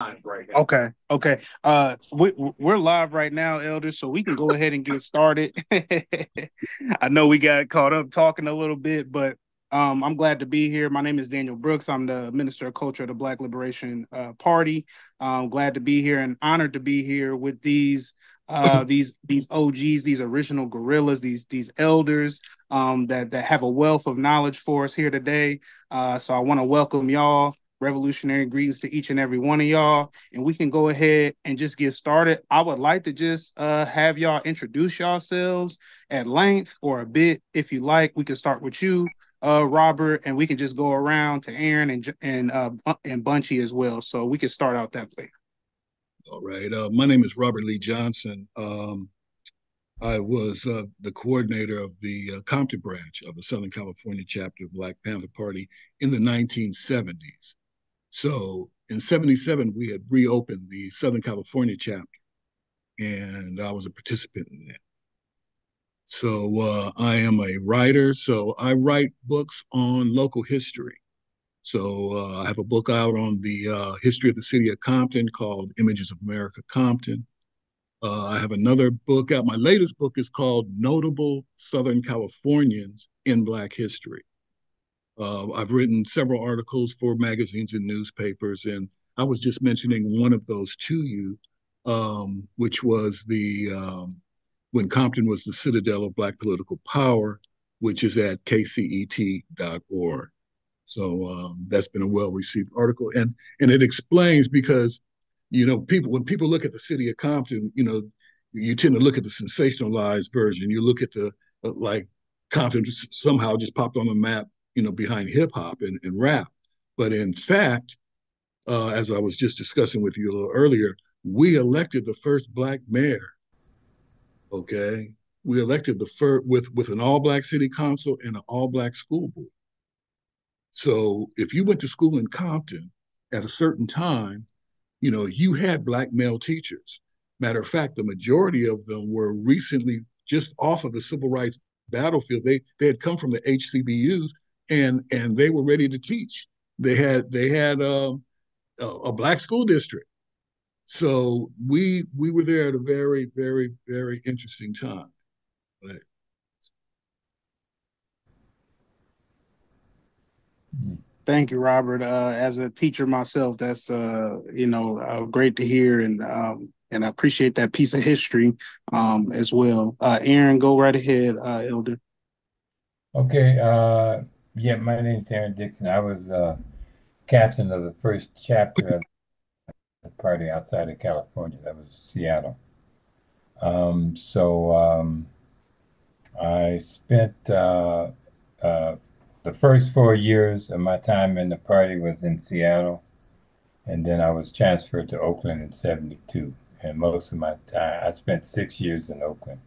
Okay, okay. We're live right now, elders, so we can go ahead and get started. I know we got caught up talking a little bit, but I'm glad to be here. My name is Daniel Brooks. I'm the Minister of Culture of the Black Liberation Party. I'm glad to be here and honored to be here with these OGs, these original gorillas, these elders that have a wealth of knowledge for us here today. So I want to welcome y'all. Revolutionary greetings to each and every one of y'all, and we can go ahead and just get started. I would like to just have y'all introduce yourselves at length or a bit, if you like. We can start with you, Robert, and we can just go around to Aaron and Bunchy as well. So we can start out that way. All right. My name is Robert Lee Johnson. I was the coordinator of the Compton branch of the Southern California chapter of Black Panther Party in the 1970s. So in 77, we had reopened the Southern California chapter, and I was a participant in that. So I am a writer. So I write books on local history. So I have a book out on the history of the city of Compton called Images of America Compton. I have another book out. My latest book is called Notable Southern Californians in Black History. I've written several articles for magazines and newspapers, and I was just mentioning one of those to you, which was the when Compton was the citadel of Black political power, which is at kcet.org. So that's been a well-received article, and it explains because people when people look at the city of Compton, you tend to look at the sensationalized version. You look at the like Compton somehow just popped on the map, behind hip hop and rap, but in fact, as I was just discussing with you a little earlier, we elected the first black mayor. Okay, we elected the first with an all-black city council and an all-black school board. So if you went to school in Compton at a certain time, you had black male teachers. Matter of fact, the majority of them were recently just off of the civil rights battlefield. They had come from the HCBUs and they were ready to teach. They had a black school district. So we were there at a very very very interesting time. But Thank you, Robert. As a teacher myself, that's great to hear, and I appreciate that piece of history as well. Aaron, go right ahead, Elder. Okay, yeah, my name's Aaron Dixon. I was captain of the first chapter of the party outside of California. That was Seattle. So I spent the first 4 years of my time in the party was in Seattle, and then I was transferred to Oakland in '72. And most of my time, I spent 6 years in Oakland.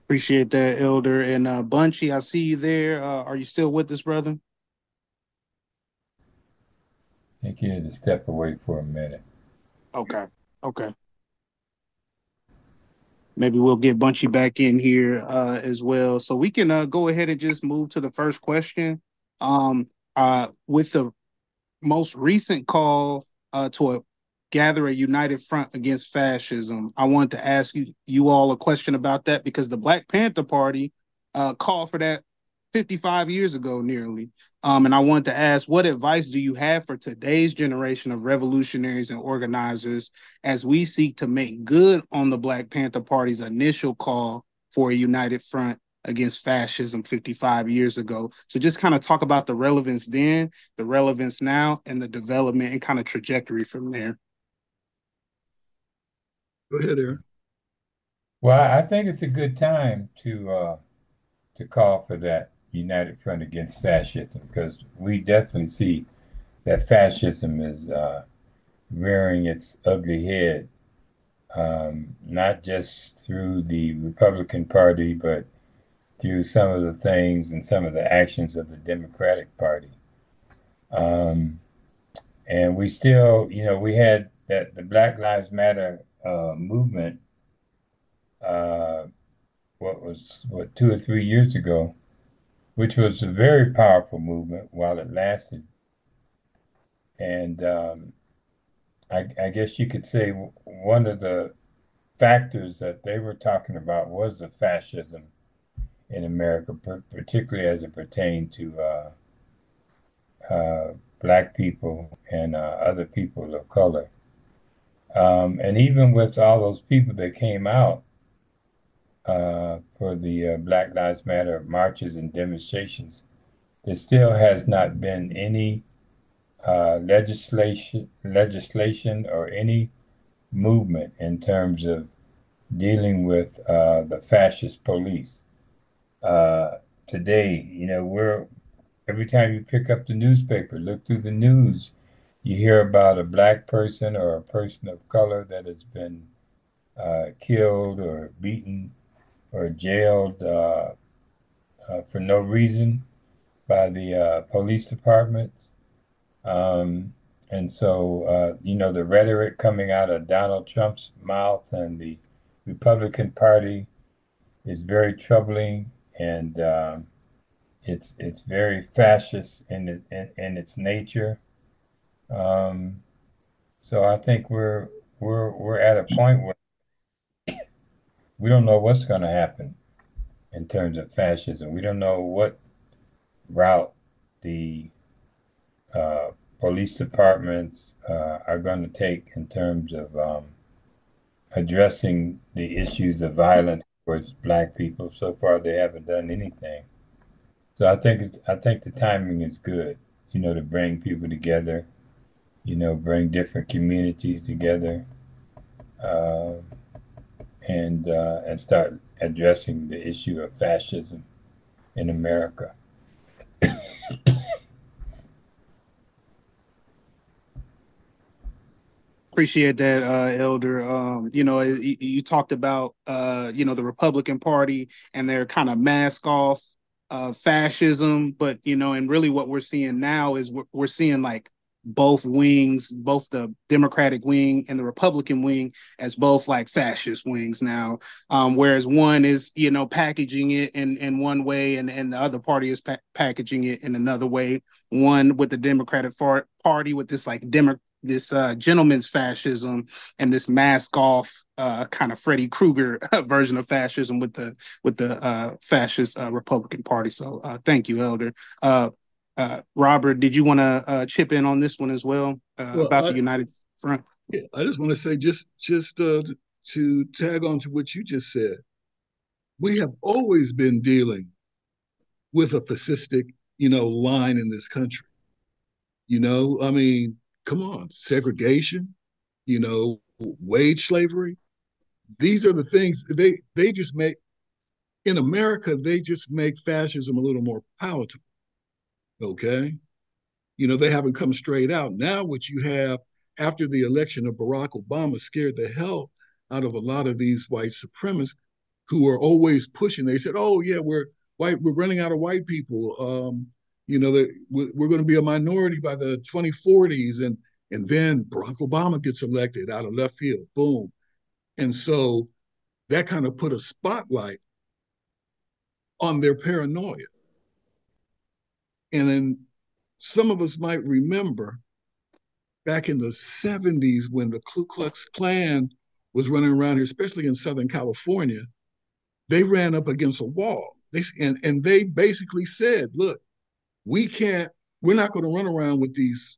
Appreciate that, Elder. And Bunchy, I see you there. Are you still with us, brother? I think you had to step away for a minute. Okay. Okay. Maybe we'll get Bunchy back in here as well. So we can go ahead and just move to the first question. With the most recent call to gather a united front against fascism, I wanted to ask you all a question about that because the Black Panther Party called for that 55 years ago, nearly. And I wanted to ask, what advice do you have for today's generation of revolutionaries and organizers as we seek to make good on the Black Panther Party's initial call for a united front against fascism 55 years ago? So just kind of talk about the relevance then, the relevance now, and the development and kind of trajectory from there. go ahead, Aaron. Well, I think it's a good time to call for that united front against fascism because we definitely see that fascism is rearing its ugly head, not just through the Republican Party, but through some of the things and some of the actions of the Democratic Party. Um, and we still, we had that the Black Lives Matter movement, uh, what 2 or 3 years ago, which was a very powerful movement while it lasted. And I guess you could say one of the factors that they were talking about was the fascism in America, particularly as it pertained to black people and other people of color. And even with all those people that came out for the Black Lives Matter marches and demonstrations, there still has not been any legislation or any movement in terms of dealing with the fascist police. Uh, Today, we're every time you pick up the newspaper, look through the news, you hear about a black person or a person of color that has been killed or beaten or jailed for no reason by the police departments. Um, and so, the rhetoric coming out of Donald Trump's mouth and the Republican Party is very troubling, and it's very fascist in its nature. Um, so I think we're at a point where we don't know what's going to happen in terms of fascism. We don't know what route the uh, police departments are going to take in terms of addressing the issues of violence towards black people. So far, they haven't done anything. So I think the timing is good, to bring people together, bring different communities together, uh, and start addressing the issue of fascism in America. Appreciate that, Elder. You talked about the Republican Party and their kind of mask off fascism, but and really what we're seeing now is we're seeing like both wings, both the Democratic wing and the Republican wing, as both like fascist wings now. Whereas one is packaging it in one way, and the other party is packaging it in another way. One with the Democratic Party with this like this gentleman's fascism and this mask off kind of Freddy Krueger version of fascism with the fascist Republican Party. So thank you, Elder. Robert, did you want to chip in on this one as well Well, about the United Front? yeah, I just want to say, just to tag on to what you just said, we have always been dealing with a fascistic, line in this country. I mean, come on, segregation, wage slavery. These are the things they just make in America. They just make fascism a little more palatable. Okay, they haven't come straight out. Now, what you have after the election of Barack Obama scared the hell out of a lot of these white supremacists who are always pushing. They said, "Oh yeah, we're white. We're running out of white people. That we're going to be a minority by the 2040s." And then Barack Obama gets elected out of left field. Boom. And so that kind of put a spotlight on their paranoia. And then some of us might remember back in the 70s when the Ku Klux Klan was running around here, especially in Southern California. They ran up against a wall. And they basically said, look, we're not going to run around with these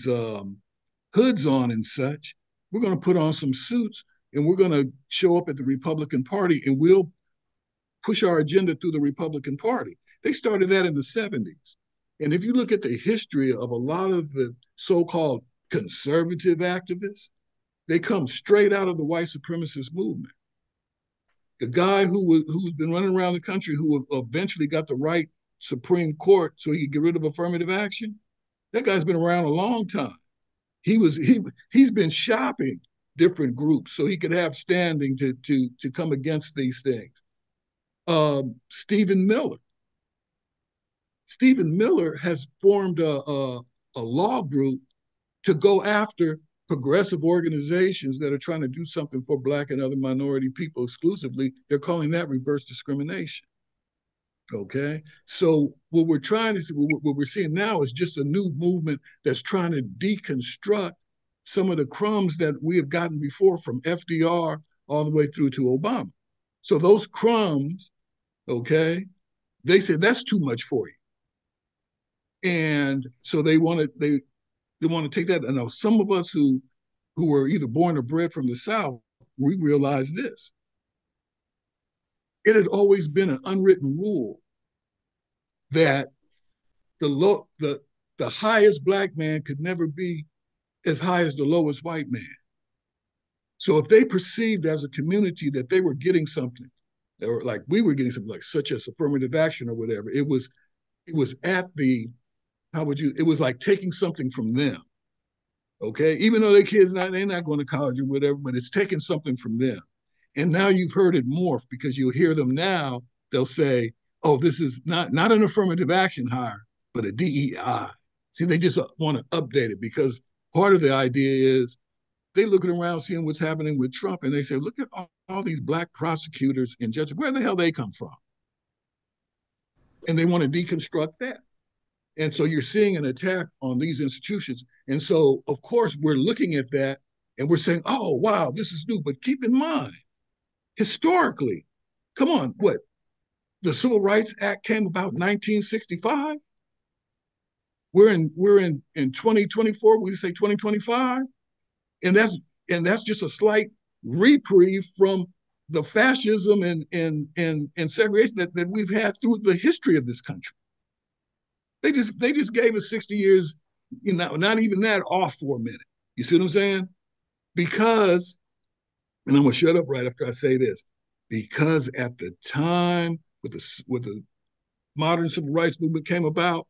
hoods on and such. We're going to put on some suits and we're going to show up at the Republican Party and we'll push our agenda through the Republican Party. They started that in the 70s. And if you look at the history of a lot of the so-called conservative activists, they come straight out of the white supremacist movement. The guy who's been running around the country who eventually got the right Supreme Court so he could get rid of affirmative action, that guy's been around a long time. He's been shopping different groups so he could have standing to come against these things. Stephen Miller. Stephen Miller has formed a law group to go after progressive organizations that are trying to do something for Black and other minority people exclusively. They're calling that reverse discrimination. Okay, so what we're trying to see, what we're seeing now is just a new movement that's trying to deconstruct some of the crumbs that we have gotten before from FDR all the way through to Obama. So those crumbs, okay, they said that's too much for you, and so they want to take that. And now some of us who were either born or bred from the South, we realize this: it had always been an unwritten rule that the highest black man could never be as high as the lowest white man. So if they perceived as a community that they were getting something, or like we were getting something, like such as affirmative action or whatever, it was at the it was like taking something from them. Okay, even though they're not going to college or whatever, but it's taking something from them. And now you've heard it morph because you'll hear them now. They'll say, "Oh, this is not an affirmative action hire, but a DEI." See, they just want to update it because part of the idea is they looking around seeing what's happening with Trump, and they say, "Look at all these black prosecutors and judges. Where the hell they come from?" And they want to deconstruct that. And so you're seeing an attack on these institutions. And so, of course, we're looking at that and we're saying, "Oh, wow, this is new." But keep in mind, historically, come on, what? The Civil Rights Act came about 1965. We're in 2024. We say 2025, and that's just a slight reprieve from the fascism and segregation that we've had through the history of this country. They just gave us 60 years, not even that, off for a minute. You see what I'm saying? Because, and I'm gonna shut up right after I say this, because at the time with the modern civil rights movement came about,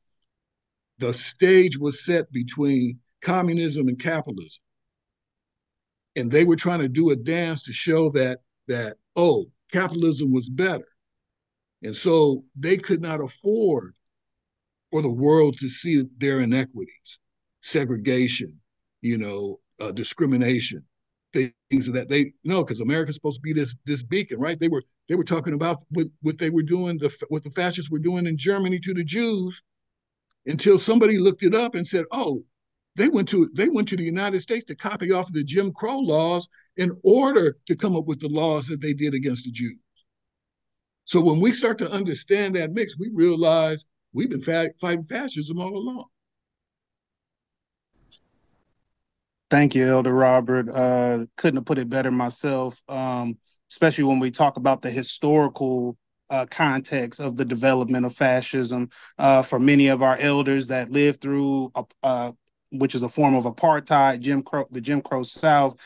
the stage was set between communism and capitalism. And they were trying to do a dance to show that oh, capitalism was better. And so they could not afford for the world to see their inequities, segregation, discrimination, things of that. They no, because America's supposed to be this beacon, right? They were talking about what they were doing, what the fascists were doing in Germany to the Jews, until somebody looked it up and said, "Oh, they went to the United States to copy off of the Jim Crow laws in order to come up with the laws that they did against the Jews." So when we start to understand that mix, we realize we've been fighting fascism all along. Thank you, Elder Robert. Couldn't have put it better myself, especially when we talk about the historical context of the development of fascism. For many of our elders that lived through which is a form of apartheid, the Jim Crow South,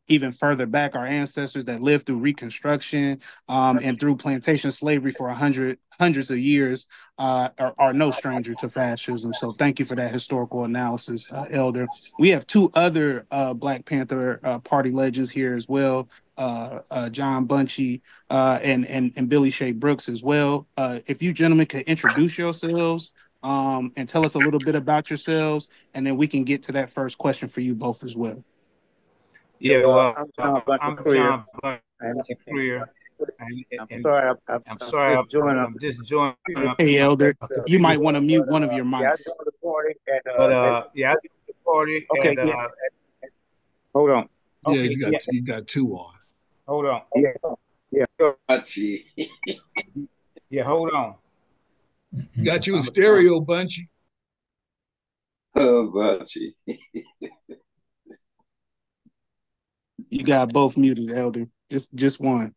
even further back, our ancestors that lived through Reconstruction and through plantation slavery for hundreds of years are no stranger to fascism. So thank you for that historical analysis, Elder. We have two other Black Panther Party legends here as well. John Bunchy and Billy Shea Brooks as well. If you gentlemen could introduce yourselves and tell us a little bit about yourselves, and then we can get to that first question for you both as well. Yeah, well, I'm John I'm Crear. John Bunchy Crear. I'm sorry, I'm just joining. Hey, Elder, you might want to mute but one of your yeah, I mics. joined the party and Yeah, I joined the party. okay, And, yeah. Hold on. Yeah, Okay, he got two on. hold on. Yeah. Bunchy. Yeah, hold on. Got you in stereo, Bunchy. Oh, Bunchy. You got both muted, Elder. Just one.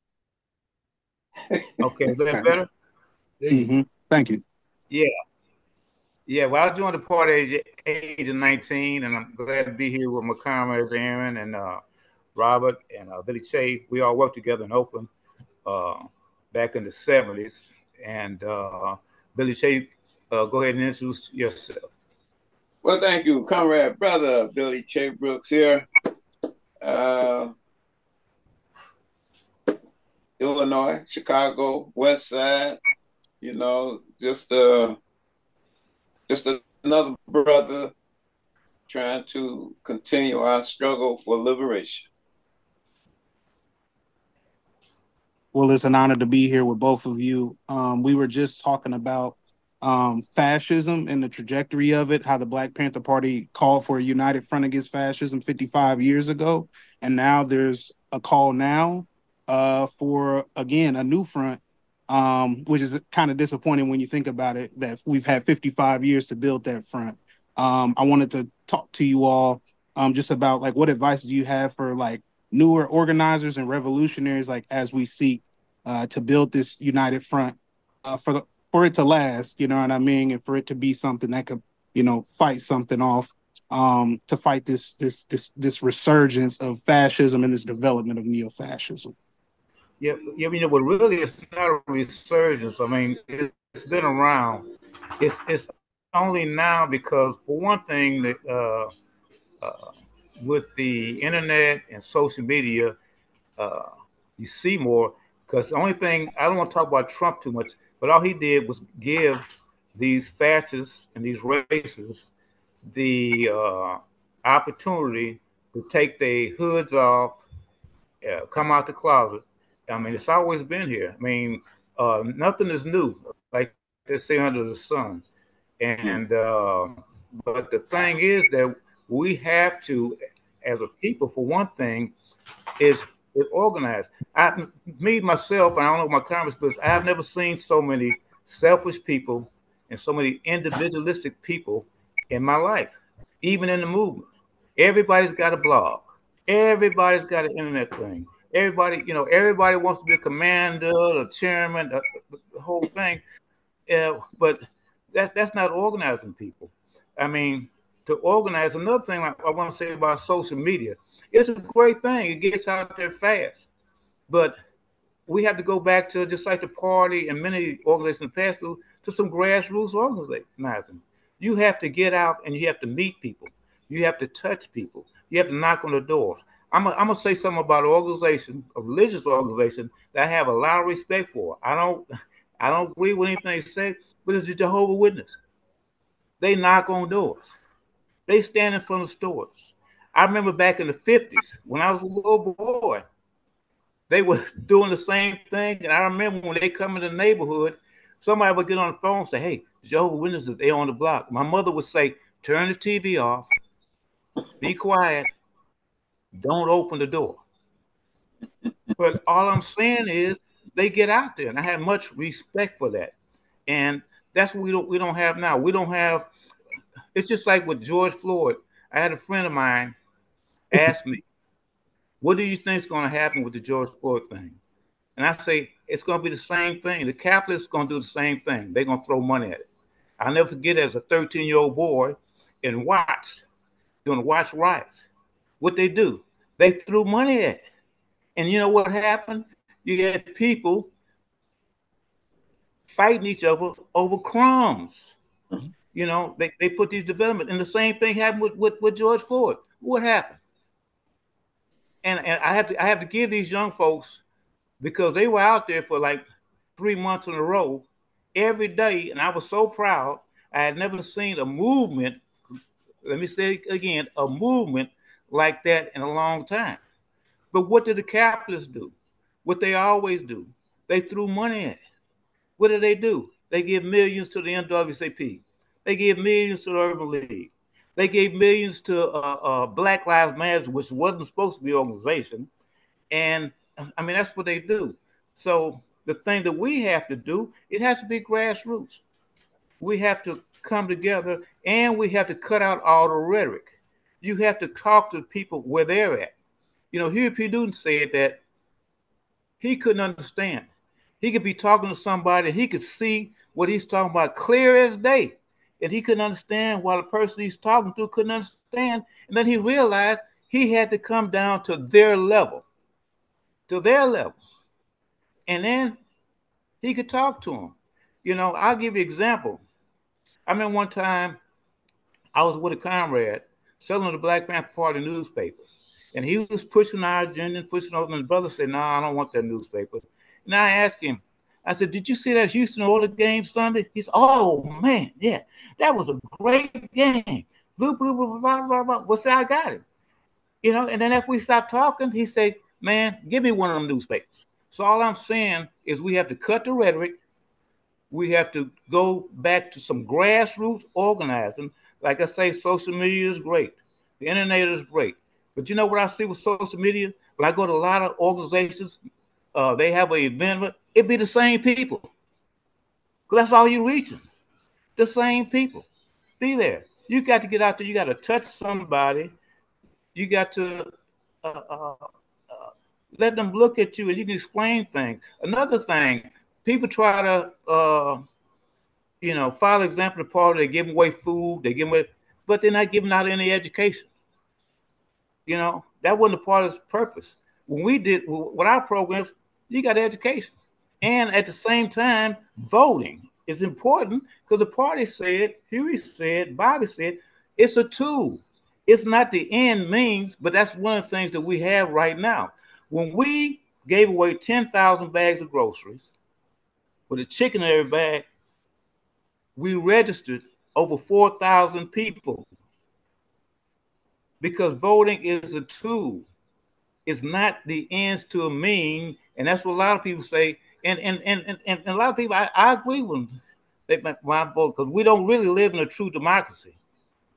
Okay, is that better? Mm-hmm. Thank you. Yeah. Yeah, well, I joined the party age of 19, and I'm glad to be here with my comrades Aaron and Robert and Billy Shea. We all worked together in Oakland back in the 70s. And Billy Shea, go ahead and introduce yourself. Well, thank you, comrade brother Billy Shea Brooks here. Illinois, Chicago, West Side, just another brother trying to continue our struggle for liberation. Well, it's an honor to be here with both of you. We were just talking about fascism and the trajectory of it, how the Black Panther Party called for a united front against fascism 55 years ago. And now there's a call now for, again, a new front, which is kind of disappointing when you think about it, that we've had 55 years to build that front. I wanted to talk to you all just about like what advice do you have for like newer organizers and revolutionaries, like as we seek to build this united front for it to last, you know what I mean, and for it to be something that could, fight something off, to fight this resurgence of fascism and this development of neo-fascism. Yeah, but really, it's not a resurgence. I mean, it's been around. It's only now because, for one thing, that with the internet and social media, you see more. Because the only thing, I don't want to talk about Trump too much, but all he did was give these fascists and these racists the opportunity to take their hoods off, come out the closet. I mean, it's always been here. I mean, nothing is new, like they say under the sun. And but the thing is that we have to, as a people, for one thing, is organized. Me myself, and I don't know my comments, but I have never seen so many selfish people and so many individualistic people in my life, even in the movement. Everybody's got a blog. Everybody's got an internet thing. Everybody wants to be a commander, a chairman, the whole thing. But that's not organizing people. I mean, to organize. Another thing I want to say about social media, it's a great thing. It gets out there fast. But we have to go back to, just like the party and many organizations in the past, to some grassroots organizing. You have to get out and you have to meet people. You have to touch people. You have to knock on the doors. I'm going to say something about an organization, a religious organization, that I have a lot of respect for. I don't agree with anything they say, but it's the Jehovah's Witness. They knock on doors. They stand in front of stores. I remember back in the 50s when I was a little boy, they were doing the same thing. And I remember when they come in the neighborhood, somebody would get on the phone and say, "Hey, Jehovah's Witnesses, they on the block." My mother would say, "Turn the TV off, be quiet, don't open the door." But all I'm saying is they get out there, and I have much respect for that. And that's what we don't have now. We don't have. It's just like with George Floyd. I had a friend of mine ask me, "What do you think is going to happen with the George Floyd thing?" And I say, it's going to be the same thing. The capitalists are going to do the same thing. They're going to throw money at it. I'll never forget, as a 13-year-old boy in Watts, doing the Watts riots, what they do, they threw money at it. And you know what happened? You had people fighting each other over crumbs. They put these developments, and the same thing happened with George Floyd. What happened? And I have to give these young folks, because they were out there for like 3 months in a row, every day, and I was so proud. I had never seen a movement, let me say it again, a movement like that in a long time. But what did the capitalists do? What they always do. They threw money at it. What do? They give millions to the NAACP. They give millions to the Urban League. They gave millions to Black Lives Matter, which wasn't supposed to be an organization. And I mean, that's what they do. So the thing that we have to do, it has to be grassroots. We have to come together, and we have to cut out all the rhetoric. You have to talk to people where they're at. Huey P. Newton said that he couldn't understand. He could be talking to somebody, and he could see what he's talking about clear as day. And he couldn't understand while the person he's talking to couldn't understand. And then he realized he had to come down to their level. And then he could talk to them. I'll give you an example. I remember one time I was with a comrade selling the Black Panther Party newspaper. And he was pushing our agenda, pushing over, and the brother said, "No, I don't want that newspaper." And I asked him, I said, "Did you see that Houston Oilers game Sunday?" He said, "Oh, man, yeah, that was a great game. Blah, blah, blah, blah, blah, blah. Well, say I got it. And then after we stopped talking, he said, "Man, give me one of them newspapers." So all I'm saying is we have to cut the rhetoric. We have to go back to some grassroots organizing. Like I say, social media is great. The internet is great. But you know what I see with social media? When I go to a lot of organizations, they have an event, it be the same people. Because that's all you're reaching. The same people. Be there. You got to get out there. You got to touch somebody. You got to uh, uh, let them look at you and you can explain things. Another thing, people try to follow example of the party. They give away food, they give away, but they're not giving out any education. That wasn't the party's purpose. When we did with our programs, you got education, and at the same time, voting is important because the party said, Huey said, Bobby said, it's a tool. It's not the end means, but that's one of the things that we have right now. When we gave away 10,000 bags of groceries with a chicken in every bag, we registered over 4,000 people because voting is a tool. It's not the ends to a mean, and that's what a lot of people say. And a lot of people, I agree with them. They my vote because we don't really live in a true democracy.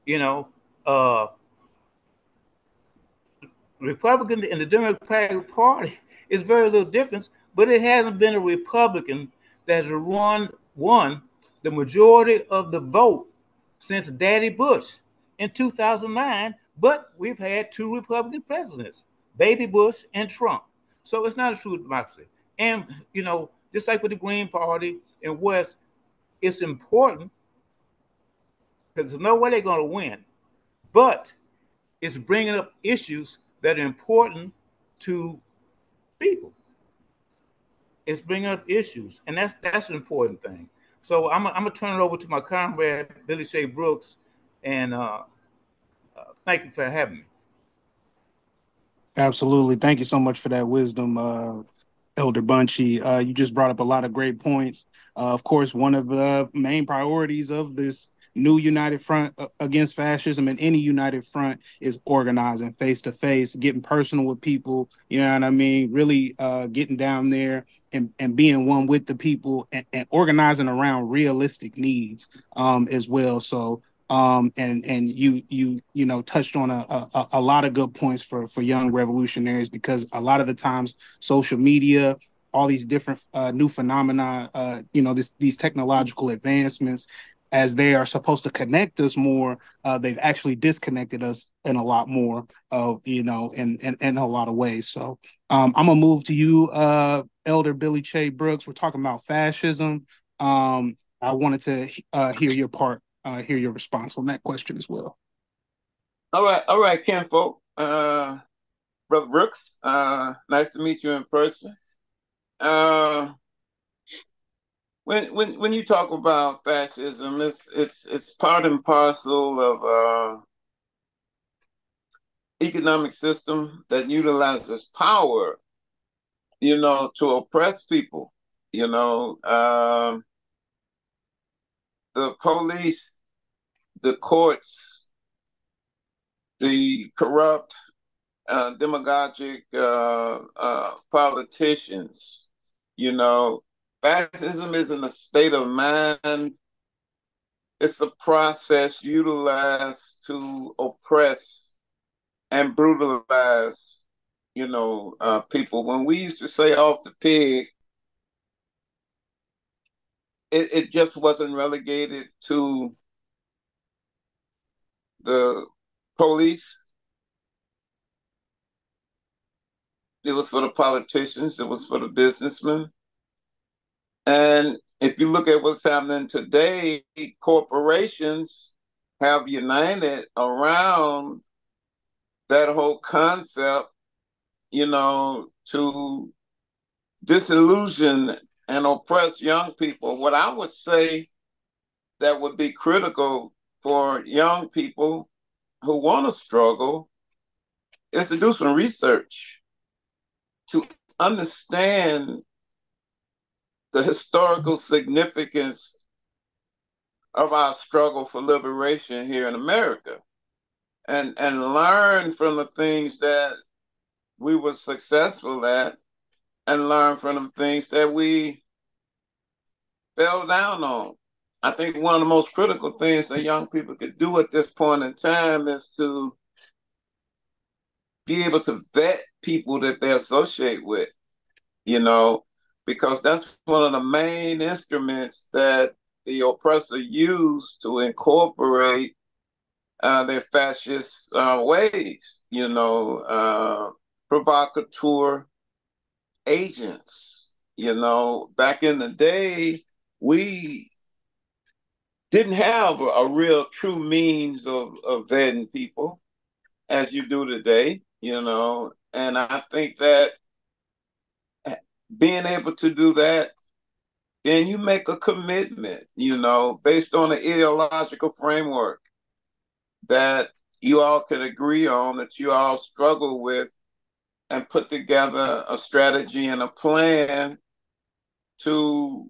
You know, uh, Republican and the Democratic Party is very little difference, but it hasn't been a Republican that has won the majority of the vote since Daddy Bush in 2009. But we've had two Republican presidents, Baby Bush and Trump. So it's not a true democracy. And just like with the Green Party in West, it's important because there's no way they're going to win. But it's bringing up issues that are important to people. It's bringing up issues, and that's an important thing. So I'm gonna turn it over to my comrade Billy Shea Brooks, and thank you for having me. Absolutely. Thank you so much for that wisdom, Elder Bunchy. You just brought up a lot of great points. Of course, one of the main priorities of this new united front against fascism and any united front is organizing face to face, getting personal with people. You know what I mean? Really getting down there and being one with the people and organizing around realistic needs as well. So and you touched on a lot of good points for young revolutionaries, because a lot of the times social media, all these different new phenomena, these technological advancements, as they are supposed to connect us more, they've actually disconnected us in a lot more of in a lot of ways. So I'm gonna move to you, Elder Billy Shea Brooks. We're talking about fascism. I wanted to hear your part, hear your response on that question as well. All right, Kinfolk. Brother Brooks, nice to meet you in person. When you talk about fascism, it's part and parcel of economic system that utilizes power, to oppress people. The police, the courts, the corrupt, demagogic politicians. Fascism isn't a state of mind. It's a process utilized to oppress and brutalize, people. When we used to say off the pig, it just wasn't relegated to the police. It was for the politicians. It was for the businessmen. And if you look at what's happening today, corporations have united around that whole concept, to disillusion and oppress young people. What I would say that would be critical for young people who want to struggle is to do some research, to understand the historical significance of our struggle for liberation here in America, and learn from the things that we were successful at and learn from the things that we fell down on. I think one of the most critical things that young people could do at this point in time is to be able to vet people that they associate with, you know, because that's one of the main instruments that the oppressor used to incorporate their fascist ways, provocateur agents. Back in the day, we didn't have a real true means of vetting people as you do today, and I think that being able to do that, then you make a commitment, based on an ideological framework that you all can agree on, that you all struggle with, and put together a strategy and a plan to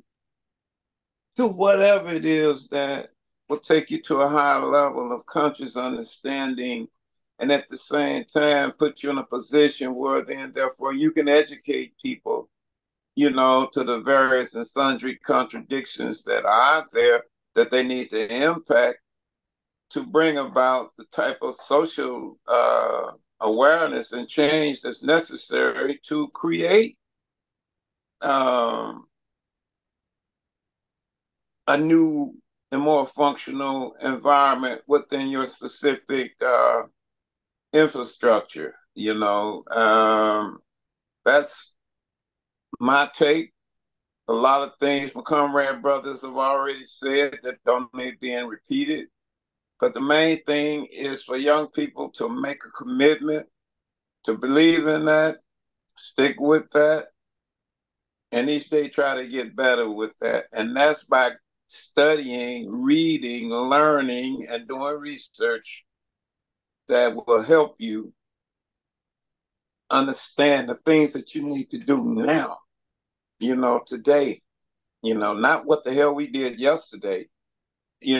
do whatever it is that will take you to a higher level of conscious understanding, and at the same time put you in a position where then therefore you can educate people, to the various and sundry contradictions that are out there that they need to impact to bring about the type of social awareness and change that's necessary to create a new and more functional environment within your specific infrastructure. That's my take. A lot of things my comrade brothers have already said that don't need being repeated. But the main thing is for young people to make a commitment, to believe in that, stick with that, and each day try to get better with that. And that's by studying, reading, learning, and doing research that will help you understand the things that you need to do now, today, not what the hell we did yesterday,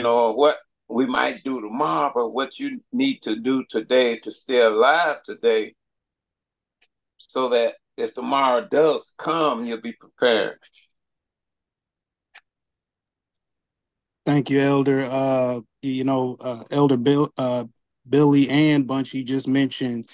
or what we might do tomorrow, but what you need to do today to stay alive today so that if tomorrow does come, you'll be prepared. Thank you, Elder. Elder Billy and Bunchy just mentioned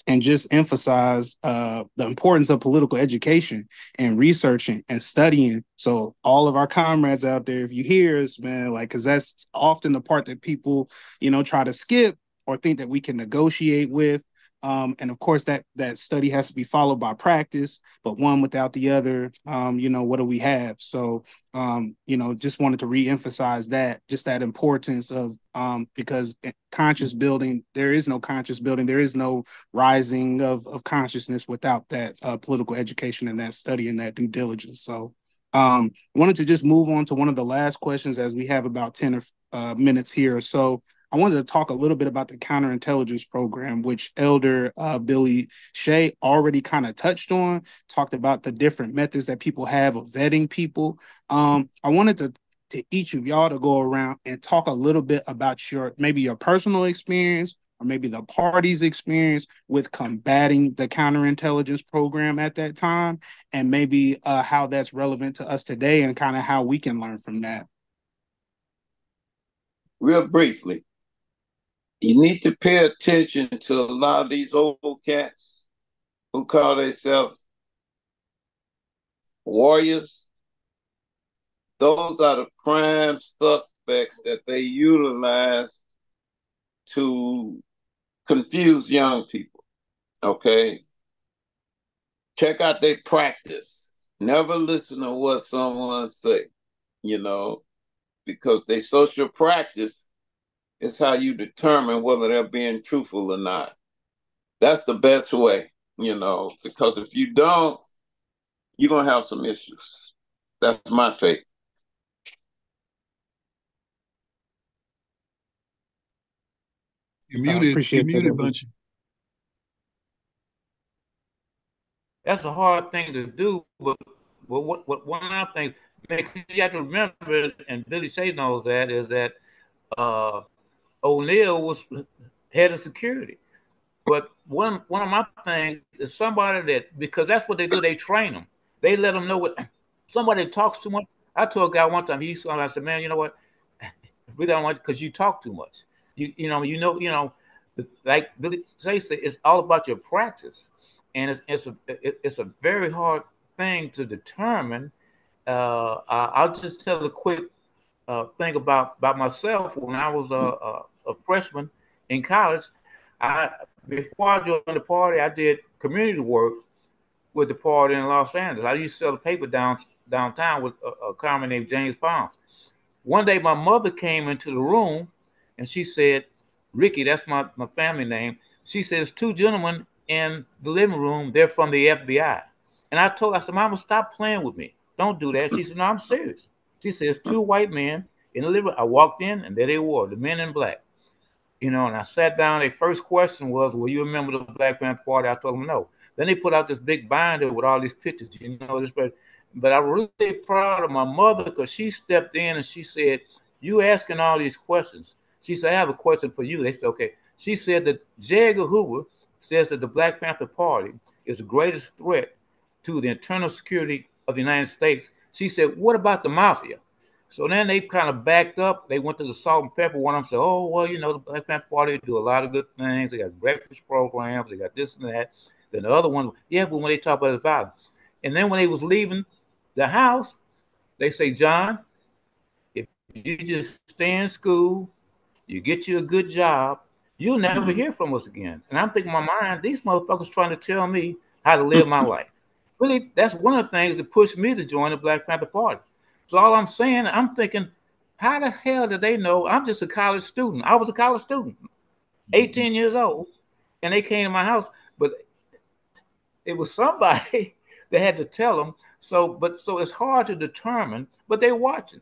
and just emphasized the importance of political education and researching and studying. So all of our comrades out there, if you hear us, man, because that's often the part that people, try to skip or think that we can negotiate with. And of course, that study has to be followed by practice, but one without the other, what do we have? So, just wanted to reemphasize that, just that importance of, because conscious building, there is no conscious building, there is no rising of consciousness without that political education and that study and that due diligence. So, wanted to just move on to one of the last questions as we have about 10 minutes here or so. I wanted to talk a little bit about the counterintelligence program, which Elder Billy Shea already kind of touched on, talked about the different methods that people have of vetting people. I wanted to each of y'all to go around and talk a little bit about maybe your personal experience or maybe the party's experience with combating the counterintelligence program at that time, and maybe how that's relevant to us today and kind of how we can learn from that. Real briefly, you need to pay attention to a lot of these old cats who call themselves warriors. Those are the prime suspects that they utilize to confuse young people. Okay? Check out their practice. Never listen to what someone say, because their social practice is how you determine whether they're being truthful or not. That's the best way, because if you don't, you're going to have some issues. That's my take. You're muted, Bunchy. That's a hard thing to do, but what one of the things, you have to remember, and Billy Shea knows that, is that O'Neill was head of security. But one of my things is somebody that, because that's what they do. They train them. They let them know what somebody talks too much. I told a guy one time. I said, man, you know what? We don't want, because you talk too much. Like Billy Say said, it's all about your practice, and it's a very hard thing to determine. I'll just tell a quick thing about myself. When I was a freshman in college, I before I joined the party, I did community work with the party in Los Angeles. I used to sell the paper downtown with a comic named James Palms. One day, my mother came into the room, and she said, "Ricky, that's my family name." She says, "Two gentlemen in the living room. They're from the FBI." And I said, "Mama, stop playing with me. Don't do that." She said, "No, I'm serious." She says, "Two white men in the living room." I walked in, and there they were, the men in black. And I sat down. Their first question was, "Will you remember the Black Panther Party?" I told them no. Then they put out this big binder with all these pictures. But I'm really proud of my mother, because she stepped in and she said, "You asking all these questions." She said, "I have a question for you." They said, "Okay." She said that J. Edgar Hoover says that the Black Panther Party is the greatest threat to the internal security of the United States. She said, "What about the mafia?" So then they kind of backed up. They went to the salt and pepper one. I'm saying, "Oh, well, the Black Panther Party do a lot of good things. They got breakfast programs. They got this and that." Then the other one, yeah, but when they talk about the violence. And then when they was leaving the house, they say, "John, if you just stay in school, you get you a good job, you'll never hear from us again." And I'm thinking in my mind, these motherfuckers trying to tell me how to live my life. Really, that's one of the things that pushed me to join the Black Panther Party. So all I'm saying, I'm thinking, how the hell did they know I'm just a college student? I was a college student, 18 years old, and they came to my house, but it was somebody that had to tell them. So it's hard to determine, but they're watching.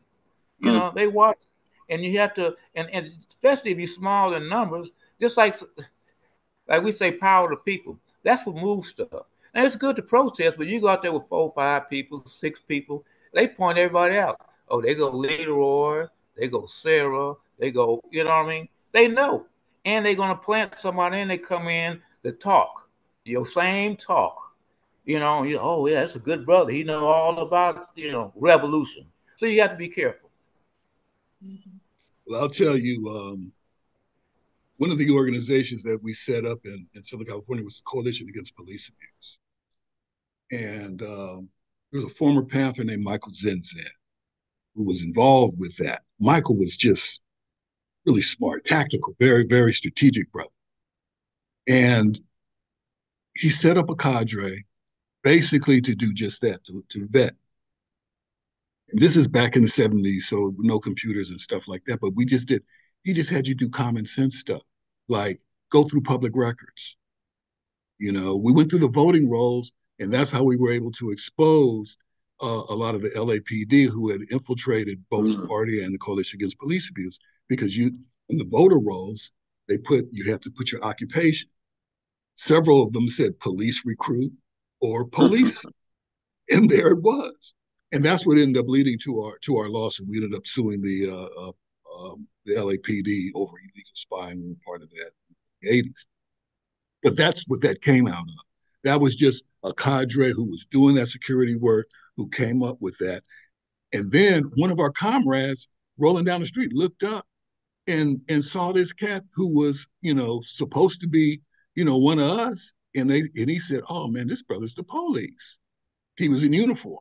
They watch, and you have to, and especially if you're small in numbers, just like we say, power to people. That's what moves stuff. And it's good to protest, but you go out there with 4, 5 people, 6 people, they point everybody out. Oh, they go Leroy, they go Sarah, they go, you know what I mean? They know. And they're gonna plant somebody in, they come in to talk. Your same talk. Oh yeah, that's a good brother. He know all about, revolution. So you have to be careful. Well, I'll tell you, one of the organizations that we set up in Southern California was the Coalition Against Police Abuse. And there was a former Panther named Michael Zinzan who was involved with that. Michael was just really smart, tactical, very, very strategic brother. And he set up a cadre basically to do just that, to vet. And this is back in the 70s, so no computers and stuff like that. But he just had you do common sense stuff, like go through public records. We went through the voting rolls, and that's how we were able to expose a lot of the LAPD who had infiltrated both the party and the Coalition Against Police Abuse, because in the voter rolls, you have to put your occupation. Several of them said police recruit or police, and there it was. And that's what ended up leading to our lawsuit. We ended up suing the LAPD over illegal spying. We were part of that in the 80s. But that's what that came out of. That was just a cadre who was doing that security work, who came up with that. And then one of our comrades rolling down the street looked up and saw this cat who was, supposed to be, one of us. And he said, "Oh man, this brother's the police." He was in uniform.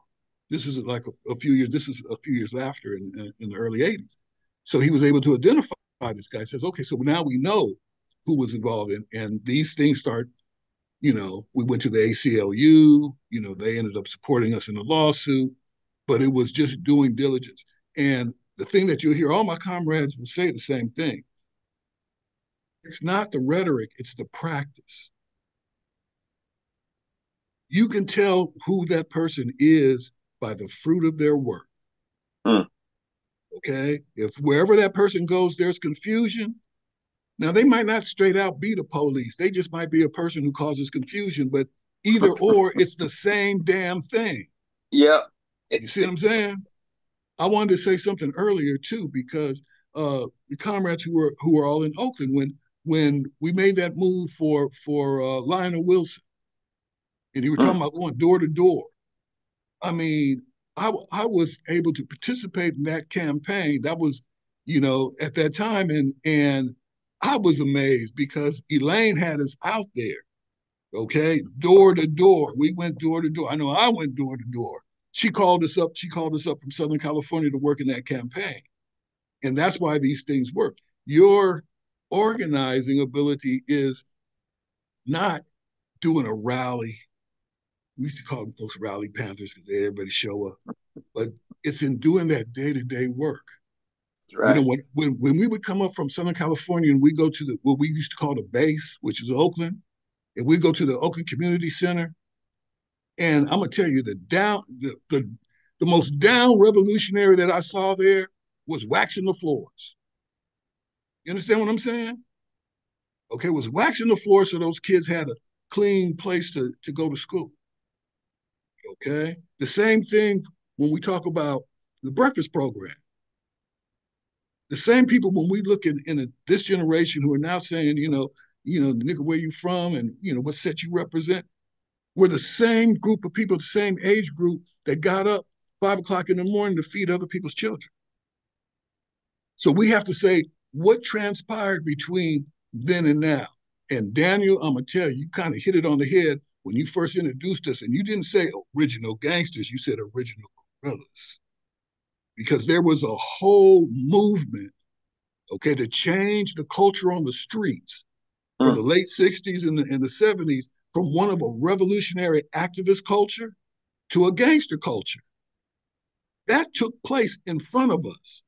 This was like a few years. This was a few years after in the early 80s. So he was able to identify this guy. He says, "Okay, so now we know who was involved in." And these things start. We went to the ACLU. They ended up supporting us in the lawsuit, but it was just doing diligence. And the thing that you'll hear, all my comrades will say the same thing. It's not the rhetoric; it's the practice. You can tell who that person is by the fruit of their work. Okay? If wherever that person goes, there's confusion. Now, they might not straight out be the police. They just might be a person who causes confusion, but either or, it's the same damn thing. Yeah. You see what I'm saying? I wanted to say something earlier, too, because the comrades who were all in Oakland, when we made that move for Lionel Wilson, and you were talking about going door to door. I mean, I was able to participate in that campaign. That was, at that time, and I was amazed because Elaine had us out there, okay, door to door. We went door to door. I know I went door to door. She called us up. She called us up from Southern California to work in that campaign, and that's why these things work. Your organizing ability is not doing a rally. We used to call them folks rally Panthers because everybody show up, but it's in doing that day-to-day work. Right. When we would come up from Southern California and we go to what we used to call the base, which is Oakland, and we go to the Oakland Community Center, and I'm gonna tell you the most down revolutionary that I saw there was waxing the floors. You understand what I'm saying? Okay, was waxing the floor so those kids had a clean place to go to school. Okay, the same thing when we talk about the breakfast program. The same people when we look in this generation who are now saying, nigga, where you from, and what set you represent, we're the same group of people, the same age group that got up 5 o'clock in the morning to feed other people's children. So we have to say what transpired between then and now. And Daniel, I'm gonna tell you, you kind of hit it on the head when you first introduced us, and you didn't say original gangsters, you said original guerrillas. Because there was a whole movement, okay, to change the culture on the streets from the late 60s and the 70s, from one of a revolutionary activist culture to a gangster culture. That took place in front of us.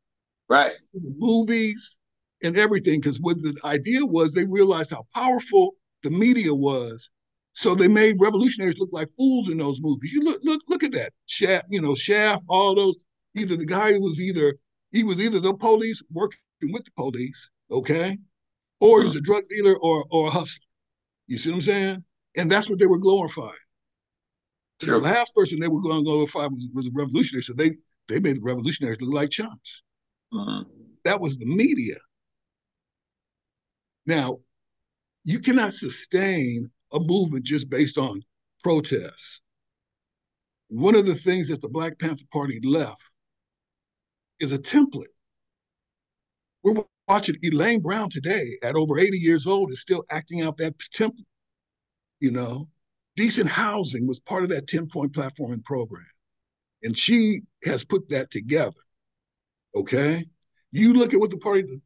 Right. The movies and everything, because what the idea was, they realized how powerful the media was. So they made revolutionaries look like fools in those movies. You look at that. Shaft, all those. Either the guy was either the police working with the police, okay, or he was a drug dealer or a hustler. You see what I'm saying? And that's what they were glorifying. Sure. The last person they were going to glorify was a revolutionary. So they made the revolutionaries look like chumps. That was the media. Now, you cannot sustain a movement just based on protests. One of the things that the Black Panther Party left is a template. We're watching Elaine Brown today at over 80 years old is still acting out that template. Decent housing was part of that 10-point platforming program. And she has put that together. Okay? You look at what the party,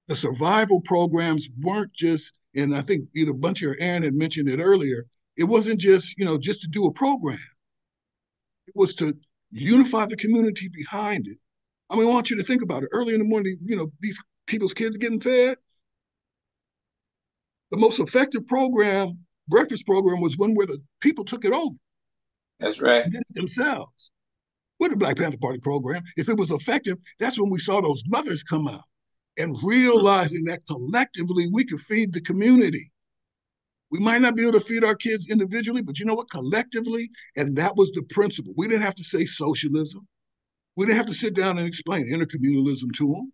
the survival programs weren't just, and I think either Bunchy or Aaron had mentioned it earlier, it wasn't just, just to do a program. It was to unify the community behind it. I mean, I want you to think about it. Early in the morning, these people's kids getting fed. The most effective program, breakfast program, was one where the people took it over. That's right. And did it themselves. With the Black Panther Party program, if it was effective, that's when we saw those mothers come out and realizing that collectively we could feed the community. We might not be able to feed our kids individually, but you know what? Collectively, and that was the principle. We didn't have to say socialism. We didn't have to sit down and explain intercommunalism to them.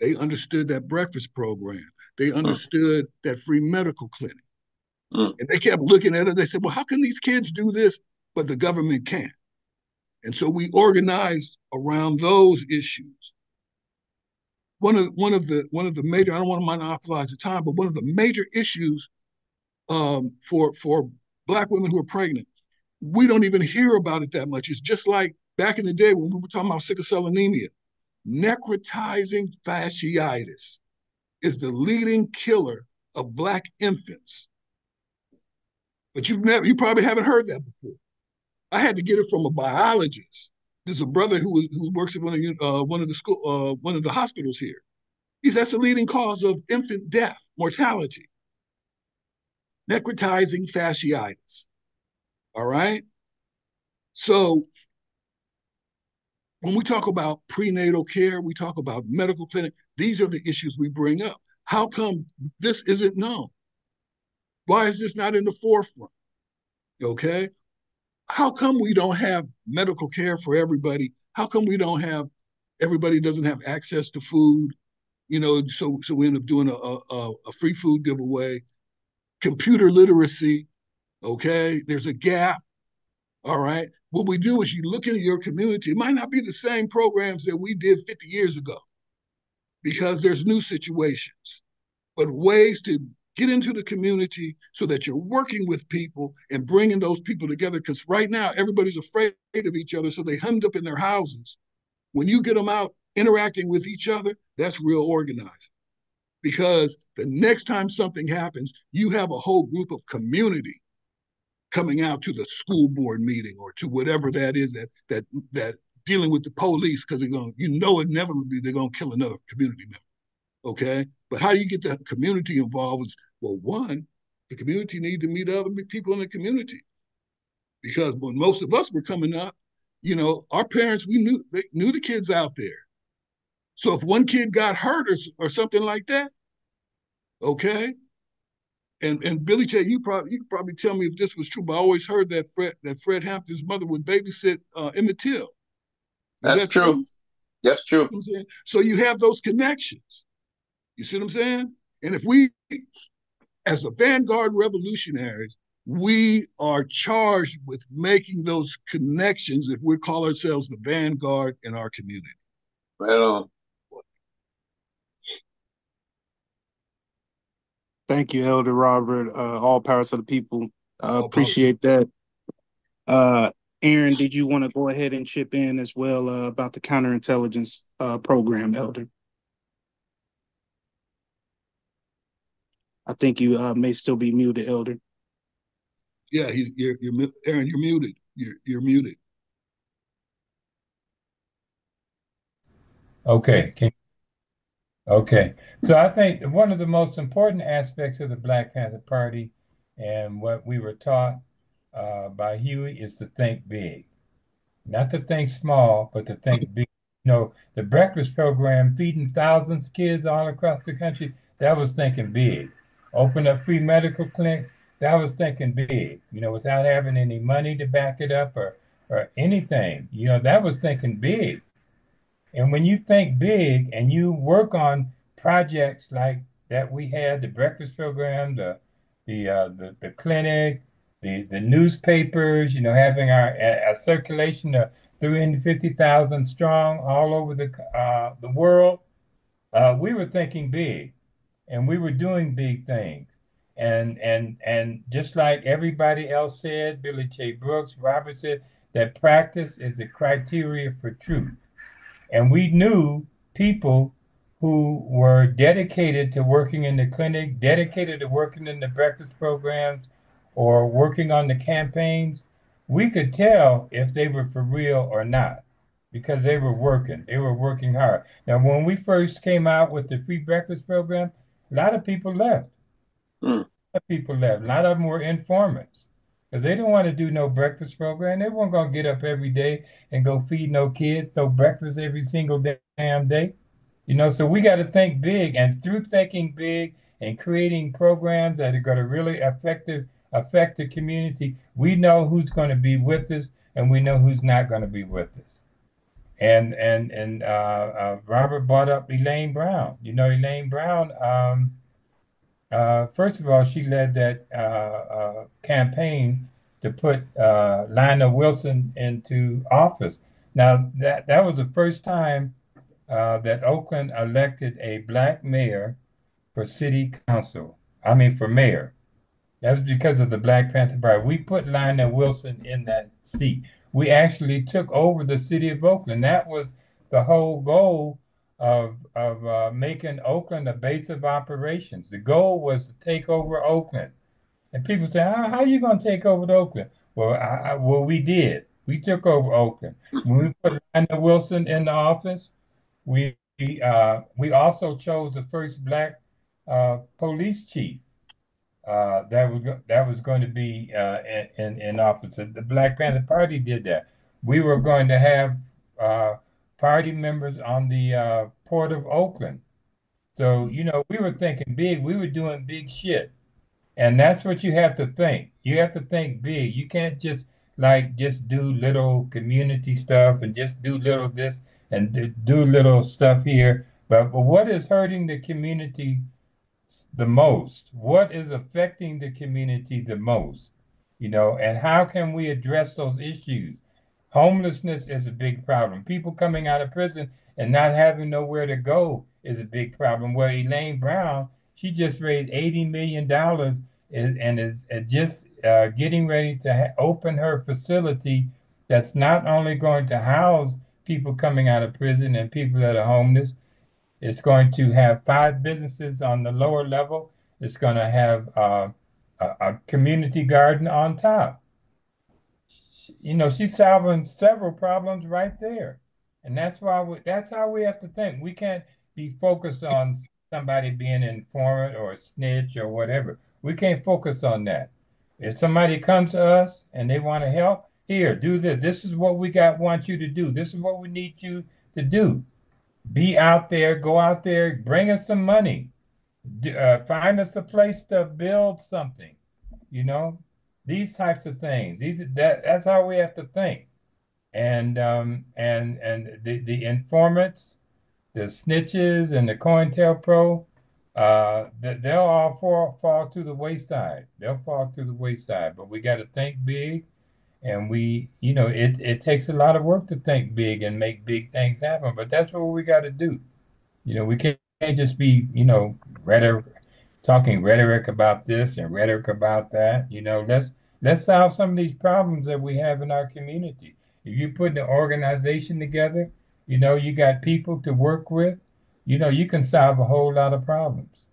They understood that breakfast program. They understood that free medical clinic. And they kept looking at it. They said, well, how can these kids do this, but the government can't? And so we organized around those issues. One of the major, I don't want to monopolize the time, but one of the major issues for Black women who are pregnant, we don't even hear about it that much. It's just like back in the day when we were talking about sickle cell anemia. Necrotizing fasciitis is the leading killer of Black infants. But you probably haven't heard that before. I had to get it from a biologist. There's a brother who works at one of the hospitals here. That's the leading cause of infant death, mortality. Necrotizing fasciitis. All right? So when we talk about prenatal care, we talk about medical clinic, these are the issues we bring up. How come this isn't known? Why is this not in the forefront? Okay? How come we don't have medical care for everybody? How come everybody doesn't have access to food? So we end up doing a free food giveaway, computer literacy. Okay, there's a gap. All right. What we do is you look into your community. It might not be the same programs that we did 50 years ago because there's new situations, but ways to get into the community so that you're working with people and bringing those people together. Because right now, everybody's afraid of each other. So they hemmed up in their houses. When you get them out interacting with each other, that's real organized. Because the next time something happens, you have a whole group of community coming out to the school board meeting or to whatever that is that dealing with the police because they're going, inevitably they're going to kill another community member. Okay, but how do you get the community involved? Is, well, one, the community need to meet other people in the community because when most of us were coming up, our parents they knew the kids out there. So if one kid got hurt or something like that, okay, and Billy J, you could probably tell me if this was true, but I always heard that Fred Hampton's mother would babysit Emmett Till. That's true. That's true. So you have those connections. You see what I'm saying? And if we, as the vanguard revolutionaries, we are charged with making those connections if we call ourselves the vanguard in our community. Right on. Thank you, Elder Robert. All powers to the people. Appreciate that. Aaron, did you want to go ahead and chip in as well about the counterintelligence program, Elder? I think you may still be muted, Elder. Yeah, Aaron, you're muted. You're muted. Okay. Okay. So I think one of the most important aspects of the Black Panther Party and what we were taught by Huey is to think big. Not to think small, but to think big. The breakfast program feeding thousands of kids all across the country, that was thinking big. Open up free medical clinics, that was thinking big, without having any money to back it up or anything. That was thinking big. And when you think big and you work on projects like that we had, the breakfast program, the clinic, the newspapers, having our circulation of 350,000 strong all over the world, we were thinking big and we were doing big things. And just like everybody else said, Billy J. Brooks, Robert said, that practice is the criteria for truth. And we knew people who were dedicated to working in the clinic, dedicated to working in the breakfast programs, or working on the campaigns. We could tell if they were for real or not because they were working. They were working hard. Now, when we first came out with the free breakfast program, a lot of people left. A lot of people left. A lot of them were informants because they didn't want to do no breakfast program. They weren't going to get up every day and go feed no kids, no breakfast every single damn day. So we got to think big, and through thinking big and creating programs that are going to really affect the community, we know who's going to be with us and we know who's not going to be with us. And Robert brought up Elaine Brown. Elaine Brown, first of all, she led that campaign to put Lionel Wilson into office. Now, that was the first time that Oakland elected a black mayor for city council. I mean, for mayor. That was because of the Black Panther Party. We put Lionel Wilson in that seat. We actually took over the city of Oakland. That was the whole goal of making Oakland a base of operations. The goal was to take over Oakland. And people say, how are you going to take over Oakland? Well, we did. We took over Oakland. When we put Lionel Wilson in the office, we also chose the first black police chief that was going to be in office. The Black Panther Party did that. We were going to have party members on the Port of Oakland. So, we were thinking big. We were doing big shit. And that's what you have to think. You have to think big. You can't just do little community stuff and just do little this and do little stuff here. But what is hurting the community the most? What is affecting the community the most? And how can we address those issues? Homelessness is a big problem. People coming out of prison and not having nowhere to go is a big problem. Where Elaine Brown, she just raised $80 million and is just getting ready to open her facility that's not only going to house people coming out of prison and people that are homeless. It's going to have 5 businesses on the lower level. It's going to have a community garden on top. She's solving several problems right there. And that's how we have to think. We can't be focused on somebody being an informant or a snitch or whatever. We can't focus on that. If somebody comes to us and they want to help, here, do this. This is what want you to do. This is what we need you to do. Be out there, go out there, bring us some money, find us a place to build something, you know, these types of things. That's how we have to think. And the informants, the snitches, and the COINTELPRO, they'll all fall to the wayside. They'll fall to the wayside. But we got to think big, and it takes a lot of work to think big and make big things happen. But that's what we got to do. We can't just be, rhetoric, talking rhetoric about this and rhetoric about that. Let's solve some of these problems that we have in our community. If you put the organization together, you got people to work with, you can solve a whole lot of problems.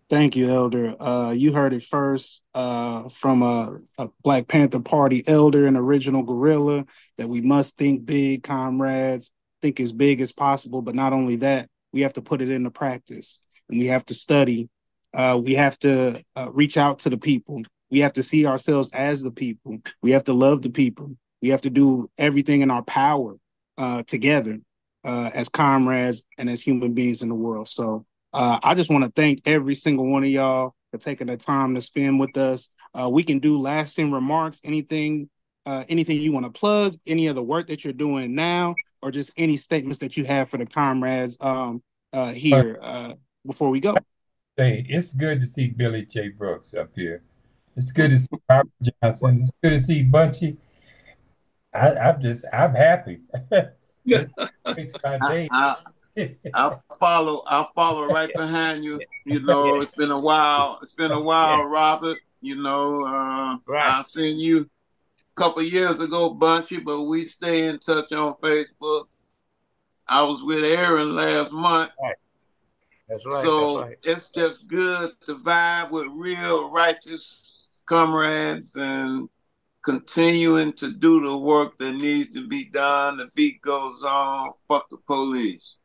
Thank you, Elder. You heard it first from a Black Panther Party elder and original guerrilla that we must think big, comrades, think as big as possible. But not only that, we have to put it into practice and we have to study. We have to reach out to the people. We have to see ourselves as the people. We have to love the people. We have to do everything in our power together as comrades and as human beings in the world. So I just want to thank every single one of y'all for taking the time to spend with us. We can do lasting remarks, anything you want to plug, any of the work that you're doing now, or just any statements that you have for the comrades here before we go. Hey, it's good to see Billy J. Brooks up here. It's good to see Robert Johnson. It's good to see Bunchy. I'm happy. This makes my day. I'll follow right behind you. It's been a while. It's been a while, Robert. Right. I seen you a couple years ago, Bunchy, but we stay in touch on Facebook. I was with Aaron last month. Right. That's right. So it's just good to vibe with real righteous comrades and continuing to do the work that needs to be done. The beat goes on. Fuck the police.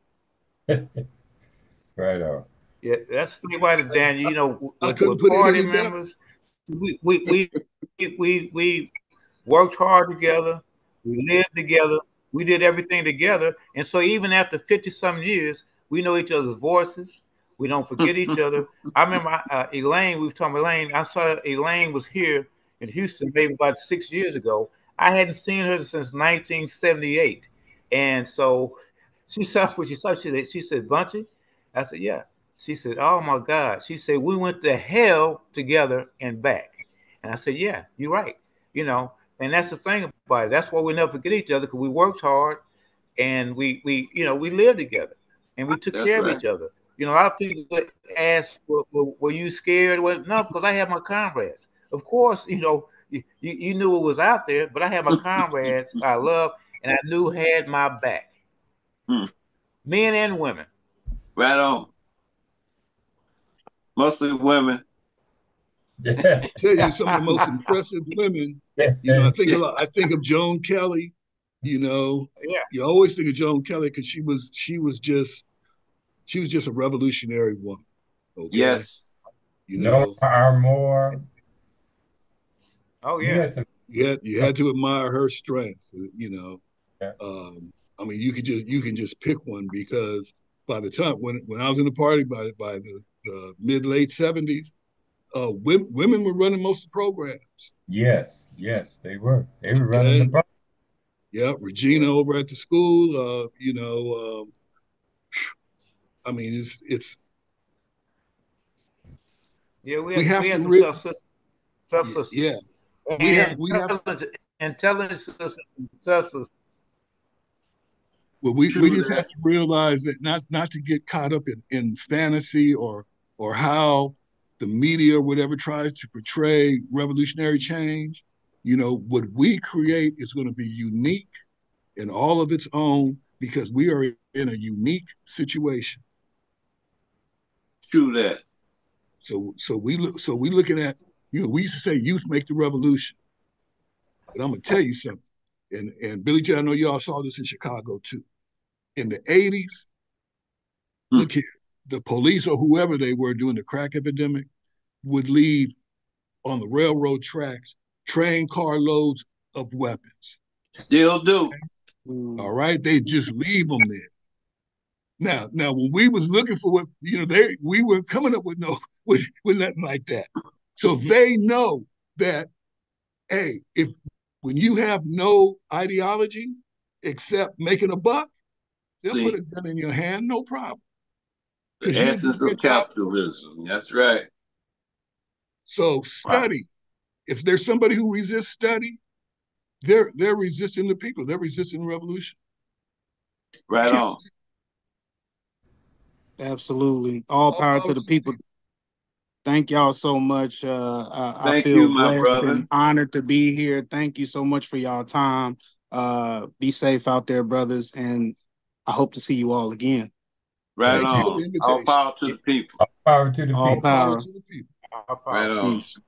Right on. Yeah, that's the way to Daniel. With party members, we worked hard together. We lived together. We did everything together. And so even after 50-some years, we know each other's voices. We don't forget each other. I remember Elaine, we were talking about Elaine. I saw Elaine was here in Houston maybe about 6 years ago. I hadn't seen her since 1978. And so she saw what she saw. She said, Bunchy? I said, yeah. She said, oh my God. She said, we went to hell together and back. And I said, yeah, you're right. And that's the thing about it. That's why we never forget each other, because we worked hard and we lived together and we took care of each other. A lot of people ask, were you scared? Well, no, because I had my comrades. Of course, you knew it was out there, but I had my comrades I loved and I knew had my back. Men and women. Right on. Mostly women. Tell you some of the most impressive women. I think of Joan Kelly. You always think of Joan Kelly because she was just a revolutionary woman. Okay? Yes. No more. Oh yeah. You had to admire her strength. Yeah. I mean, you can just pick one, because by the time when I was in the party by the mid late 70s, women were running most of the programs. Yes, they were. They were running the program. Yeah, Regina over at the school. I mean, it's Yeah, we have we to had some tough yeah, sisters, we have and intelligent sisters, tough sisters. well, we just have to realize that not to get caught up in fantasy or how the media or whatever tries to portray revolutionary change. What we create is going to be unique in all of its own because we are in a unique situation. True that. So we looking at, we used to say youth make the revolution, but I'm gonna tell you something. And Billy J, I know y'all saw this in Chicago too. In the 80s, look here, the police or whoever they were doing the crack epidemic would leave on the railroad tracks train carloads of weapons. Still do. All right, they just leave them there. Now, when we was looking for what we were coming up with with nothing like that. So they know that, hey, if when you have no ideology except making a buck, they'll put a gun in your hand, no problem. The essence of capitalism. That's right. So study. Wow. If there's somebody who resists study, they're resisting the people. They're resisting the revolution. Right on. Absolutely. All power to the people. Thank y'all so much. I you, feel my blessed brother. and honored to be here. Thank you so much for y'all time. Be safe out there, brothers, and I hope to see you all again. Right on. All power to the people. All power to the people. All power to the people. All power. Right on. Peace.